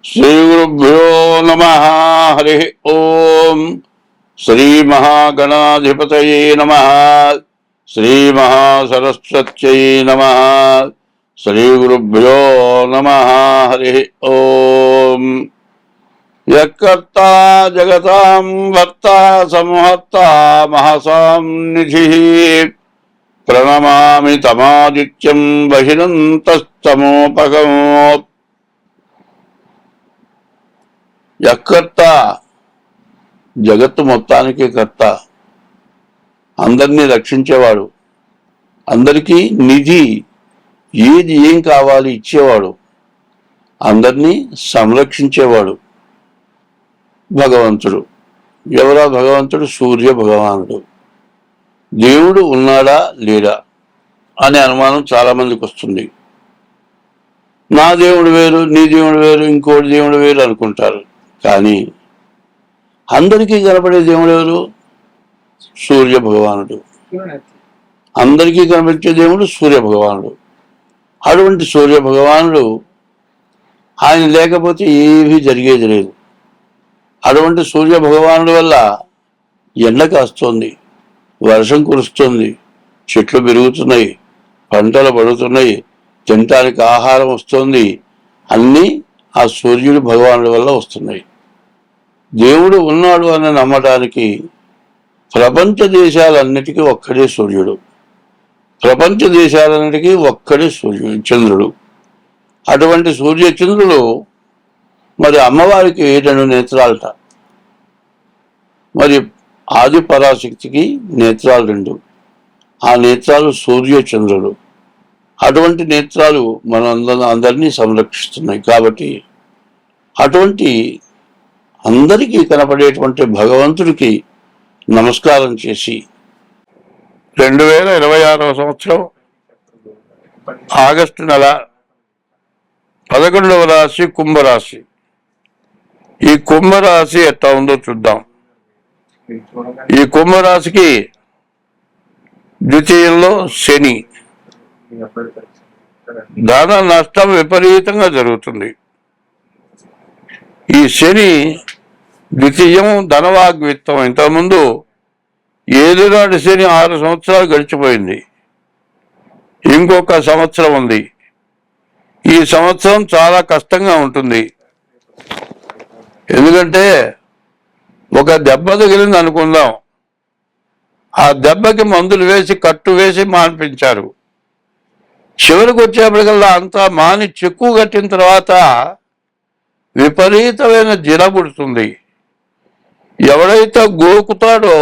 श्रीगुरुभ्यो नमः। हरि ओम। श्री महागणाधिपतये नमः। श्री महासरस्वत्यै नमः। श्रीगुरुभ्यो नमः। हरि ओम। यत्कर्ता जगतां भर्ता संहर्ता महसां निधिः प्रणमामि तमादित्यं बहिरन्तस्तमोपगमोत्। యక్కర్త జగత్తు మొత్తానికి కర్త, అందరినీ రక్షించేవాడు, అందరికీ నిధి, ఏది ఏం కావాలి ఇచ్చేవాడు, అందరినీ సంరక్షించేవాడు భగవంతుడు. ఎవరా భగవంతుడు? సూర్య భగవానుడు. దేవుడు ఉన్నాడా లేడా అనే అనుమానం చాలా మందికి వస్తుంది. నా దేవుడు వేరు, నీ దేవుడు వేరు, ఇంకోటి దేవుడు వేరు అనుకుంటారు. కానీ అందరికీ కనపడే దేవుడు ఎవరు? సూర్య భగవానుడు. అందరికీ కనిపించే దేవుడు సూర్య భగవానుడు. అటువంటి సూర్య భగవానుడు ఆయన లేకపోతే ఏమీ జరిగేది లేదు. అటువంటి సూర్య భగవానుడి వల్ల ఎండ కాస్తుంది, వర్షం కురుస్తుంది, చెట్లు పెరుగుతున్నాయి, పంటలు పడుతున్నాయి, తినటానికి ఆహారం వస్తుంది. అన్నీ ఆ సూర్యుడు భగవానుడి వల్ల వస్తున్నాయి. దేవుడు ఉన్నాడు అని నమ్మటానికి ప్రపంచ దేశాలన్నిటికీ ఒక్కడే సూర్యుడు. ప్రపంచ దేశాలన్నిటికీ ఒక్కడే చంద్రుడు. అటువంటి సూర్య చంద్రుడు మరి అమ్మవారికి 2 నేత్రాలట. మరి ఆది పరాశక్తికి నేత్రాలు 2. ఆ నేత్రాలు సూర్య చంద్రుడు. అటువంటి నేత్రాలు మన అందరినీ సంరక్షిస్తున్నాయి. కాబట్టి అటువంటి అందరికీ కనపడేటువంటి భగవంతుడికి నమస్కారం చేసి 2026వ సంవత్సరం ఆగస్టు నెల 11వ రాశి కుంభరాశి. ఈ కుంభరాశి ఎట్లా ఉందో చూద్దాం. ఈ కుంభరాశికి ద్వితీయంలో శని, ధన నష్టం విపరీతంగా జరుగుతుంది. ఈ శని ద్వితీయం ధనవాగ్విత్తం. ఇంతకుముందు ఏలునాటి శని 6 సంవత్సరాలు గడిచిపోయింది. ఇంకొక సంవత్సరం ఉంది. ఈ సంవత్సరం చాలా కష్టంగా ఉంటుంది. ఎందుకంటే ఒక దెబ్బ తగిలింది అనుకుందాం, ఆ దెబ్బకి మందులు వేసి కట్టు వేసి మాన్పించారు. చివరికి వచ్చేప్పటికల్లా అంతా మాని చెక్కు కట్టిన తర్వాత విపరీతమైన జిర పుడుతుంది. ఎవడైతే గోకుతాడో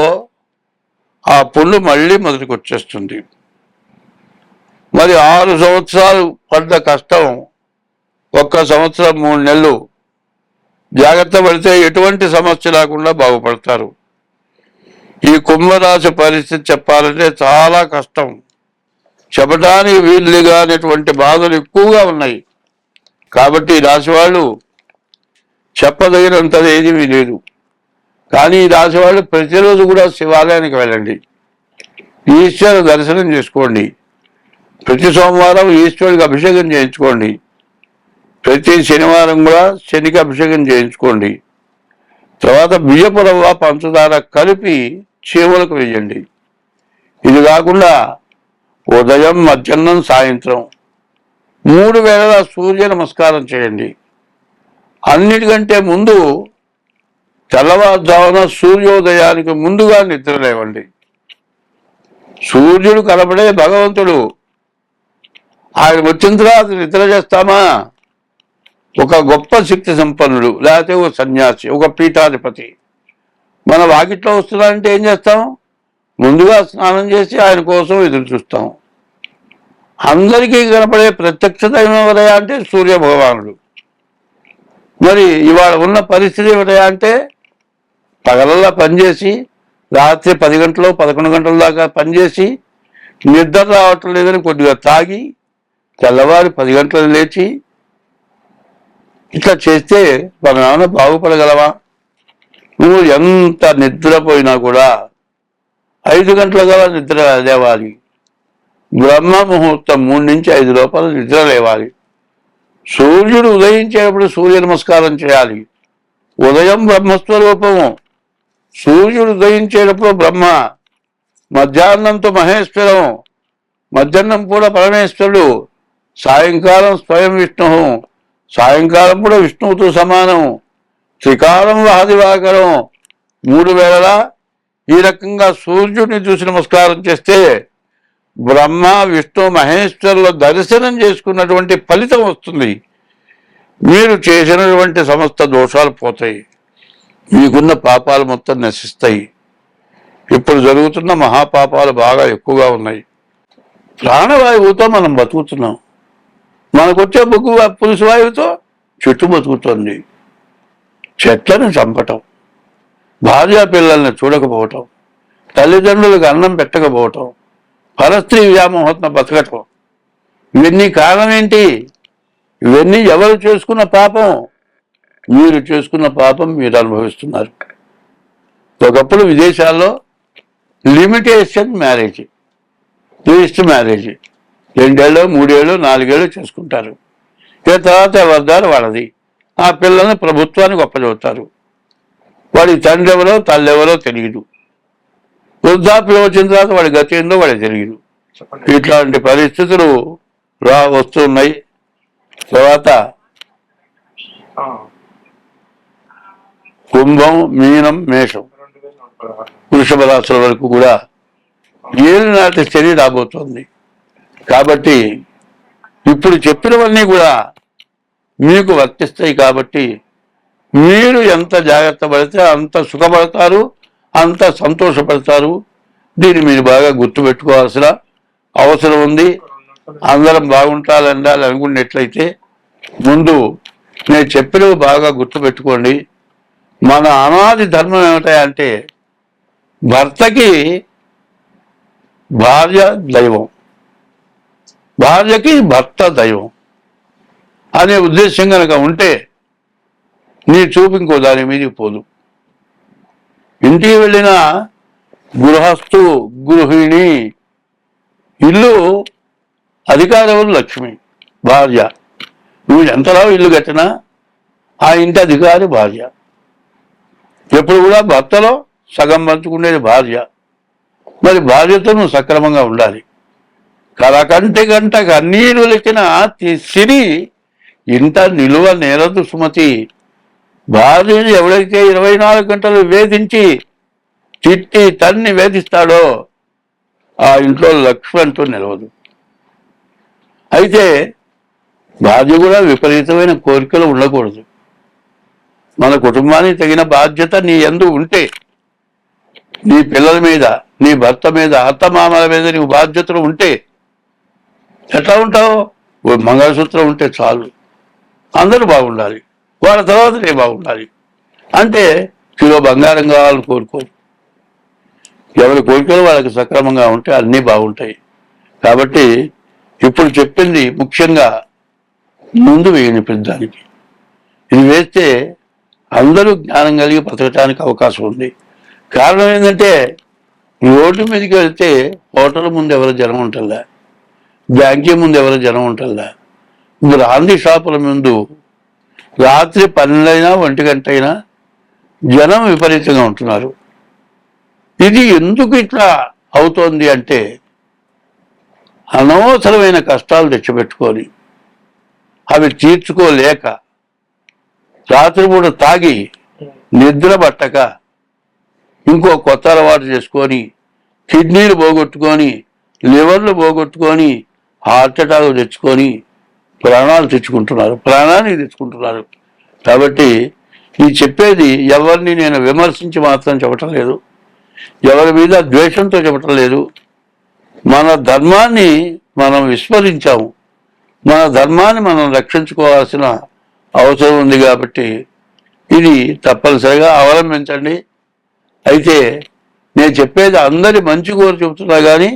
ఆ పుండు మళ్ళీ మొదటికి వచ్చేస్తుంది. మరి 6 సంవత్సరాలు పడ్డ కష్టం 1 సంవత్సరం 3 నెలలు జాగ్రత్త పడితే ఎటువంటి సమస్య లేకుండా బాగుపడతారు. ఈ కుంభరాశి పరిస్థితి చెప్పాలంటే చాలా కష్టం. చెప్పడానికి వీలుగా అనేటువంటి బాధలు ఎక్కువగా ఉన్నాయి. కాబట్టి ఈ రాశి వాళ్ళు చెప్పదగినంత ఏమీ లేదు. కానీ ఈ రాశి వాళ్ళు ప్రతిరోజు కూడా శివాలయానికి వెళ్ళండి, ఈశ్వర దర్శనం చేసుకోండి. ప్రతి సోమవారం ఈశ్వరుడికి అభిషేకం చేయించుకోండి. ప్రతి శనివారం కూడా శనికి అభిషేకం చేయించుకోండి. తర్వాత బియ్యపు రవ్వ పంచదార కలిపి చీమలకు వేయండి. ఇది కాకుండా ఉదయం, మధ్యాహ్నం, సాయంత్రం 3 వేళలా సూర్య నమస్కారం చేయండి. అన్నిటికంటే ముందు తెల్లవారుజామున సూర్యోదయానికి ముందుగా నిద్ర లేవండి. సూర్యుడు కనబడే భగవంతుడు. ఆయన వచ్చిన తర్వాత నిద్ర చేస్తామా? ఒక గొప్ప శక్తి సంపన్నుడు, లేకపోతే ఒక సన్యాసి, ఒక పీఠాధిపతి మన వాకిట్లో వస్తున్నాడంటే ఏం చేస్తాం? ముందుగా స్నానం చేసి ఆయన కోసం ఎదురు చూస్తాం. అందరికీ కనపడే ప్రత్యక్ష దైవం ఎవరయ్యా అంటే సూర్య భగవానుడు. మరి ఇవాళ ఉన్న పరిస్థితి ఏమిటయా అంటే పగలల్లా పనిచేసి రాత్రి 10 గంటలు 11 గంటల దాకా పనిచేసి నిద్ర రావటం లేదని కొద్దిగా తాగి తెల్లవారి 10 గంటలు లేచి ఇట్లా చేస్తే మనం ఏమైనా బాగుపడగలవా? నువ్వు ఎంత నిద్రపోయినా కూడా 5 గంటల గల నిద్ర లేవాలి. బ్రహ్మ ముహూర్తం 3 నుంచి 5 లోపల నిద్ర లేవాలి. సూర్యుడు ఉదయించేటప్పుడు సూర్య నమస్కారం చేయాలి. ఉదయం బ్రహ్మస్వరూపము. సూర్యుడు ఉదయించేటప్పుడు బ్రహ్మ, మధ్యాహ్నంతో మహేశ్వరం, మధ్యాహ్నం కూడా పరమేశ్వరుడు, సాయంకాలం స్వయం విష్ణువు, సాయంకాలం కూడా విష్ణువుతో సమానం, త్రికాలం వాదివాకరం, 3 వేళలా ఈ రకంగా సూర్యుడిని చూసి నమస్కారం చేస్తే బ్రహ్మ విష్ణు మహేశ్వరుల దర్శనం చేసుకున్నటువంటి ఫలితం వస్తుంది. మీరు చేసినటువంటి సమస్త దోషాలు పోతాయి, మీకున్న పాపాలు మొత్తం నశిస్తాయి. ఇప్పుడు జరుగుతున్న మహాపాపాలు బాగా ఎక్కువగా ఉన్నాయి. ప్రాణవాయువుతో మనం బతుకుతున్నాం. మనకొచ్చే బొగ్గు పులుసు వాయువుతో చెట్టు బతుకుతుంది. చెట్లను చంపటం, భార్యా పిల్లల్ని చూడకపోవటం, తల్లిదండ్రులకు అన్నం పెట్టకపోవటం, పరస్త్రీ వ్యామోహత్న బతకటం, ఇవన్నీ కారణం ఏంటి? ఇవన్నీ ఎవరు చేసుకున్న పాపం? మీరు చేసుకున్న పాపం మీరు అనుభవిస్తున్నారు. ఒకప్పుడు విదేశాల్లో లిమిటేషన్ మ్యారేజ్, రిజిస్టర్ మ్యారేజ్ 2 ఏళ్ళు 3 ఏళ్ళు 4 ఏళ్ళు చేసుకుంటారు. ఇక తర్వాత ఎవరిదారు వాళ్ళది. ఆ పిల్లల్ని ప్రభుత్వానికి ఒప్పచెబుతారు. వాడి తండ్రి ఎవరో తల్లి ఎవరో తెలియదు. వృద్ధాప్యం వచ్చిన తర్వాత వాడి గతి ఏందో వాడికి తెలియదు. ఇట్లాంటి పరిస్థితులు వస్తున్నాయి. తర్వాత కుంభం, మీనం, మేషం, వృషభ రాశుల వరకు కూడా ఏళ్ళు నాటి శని రాబోతోంది. కాబట్టి ఇప్పుడు చెప్పినవన్నీ కూడా మీకు వర్తిస్తాయి. కాబట్టి మీరు ఎంత జాగ్రత్త పడితే అంత సుఖపడతారు, అంత సంతోషపడతారు. దీన్ని మీరు బాగా గుర్తుపెట్టుకోవాల్సిన అవసరం ఉంది. అందరం బాగుంటాలని అనుకున్నట్లయితే ముందు నేను చెప్పినవి బాగా గుర్తుపెట్టుకోండి. మన అనాది ధర్మం ఏమిటంటే భర్తకి భార్య దైవం, భార్యకి భర్త దైవం అనే ఉద్దేశం కనుక ఉంటే నీ చూపు ఇంకో దాని మీదకి పోదు. ఇంటికి వెళ్ళిన గృహస్థు గృహిణి, ఇల్లు అధికారం లక్ష్మి భార్య. నువ్వు ఎంతలా ఇల్లు కట్టినా ఆ ఇంటి అధికారి భార్య. ఎప్పుడు కూడా భర్తలో సగం పంచుకునేది భార్య. మరి భార్యతో నువ్వు సక్రమంగా ఉండాలి. కలకంటి గంట కన్నీరు లెక్కిన సిరి ఇంట నిలువ నేరదు సుమతి. భార్యని ఎవడైతే 24 గంటలు వేధించి తిట్టి తన్ని వేధిస్తాడో ఆ ఇంట్లో లక్ష్మి అంటూ నిలవదు. అయితే భార్య కూడా విపరీతమైన కోరికలు ఉండకూడదు. మన కుటుంబానికి తగిన బాధ్యత నీ యందు ఉంటే, నీ పిల్లల మీద, నీ భర్త మీద, అత్తమామల మీద నీకు బాధ్యతలు ఉంటే ఎట్లా ఉంటావు? మంగళసూత్రం ఉంటే చాలు, అందరూ బాగుండాలి, వాళ్ళ తర్వాత నేను బాగుండాలి అంటే కిలో బంగారం కావాలని కోరుకోరు. ఎవరి కోరికలు వాళ్ళకి సక్రమంగా ఉంటే అన్నీ బాగుంటాయి. కాబట్టి ఇప్పుడు చెప్పింది ముఖ్యంగా ముందు వేయని పెద్దానికి. ఇది వేస్తే అందరూ జ్ఞానం కలిగి బతకటానికి అవకాశం ఉంది. కారణం ఏంటంటే రోడ్డు మీదకి వెళ్తే హోటల్ ముందు ఎవరు జనం ఉంటుందా, బ్యాంకీ ముందు ఎవరు జనం ఉంటుందా, బ్రాందీ షాపుల ముందు రాత్రి 12 1 గంట అయినా జనం విపరీతంగా ఉంటున్నారు. ఇది ఎందుకు ఇట్లా అవుతోంది అంటే అనవసరమైన కష్టాలు తెచ్చిపెట్టుకొని అవి తీర్చుకోలేక రాత్రిపూట తాగి నిద్ర పట్టక ఇంకో కొత్త అలవాటు చేసుకొని కిడ్నీలు పోగొట్టుకొని లివర్లు పోగొట్టుకొని హార్ట్ అటాక్ తెచ్చుకొని ప్రాణాలు తెచ్చుకుంటున్నారు, ప్రాణానికి తెచ్చుకుంటున్నారు. కాబట్టి ఈ చెప్పేది ఎవరిని నేను విమర్శించి మాత్రం చెప్పటం లేదు, ఎవరి మీద ద్వేషంతో చెప్పటం లేదు. మన ధర్మాన్ని మనం విస్మరించాము, మన ధర్మాన్ని మనం రక్షించుకోవాల్సిన అవసరం ఉంది. కాబట్టి ఇది తప్పనిసరిగా అవలంబించండి. అయితే నేను చెప్పేది అందరి మంచి కోరి చెబుతున్నా కానీ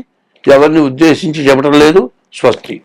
ఎవరిని ఉద్దేశించి చెప్పడం లేదు. స్వస్తి.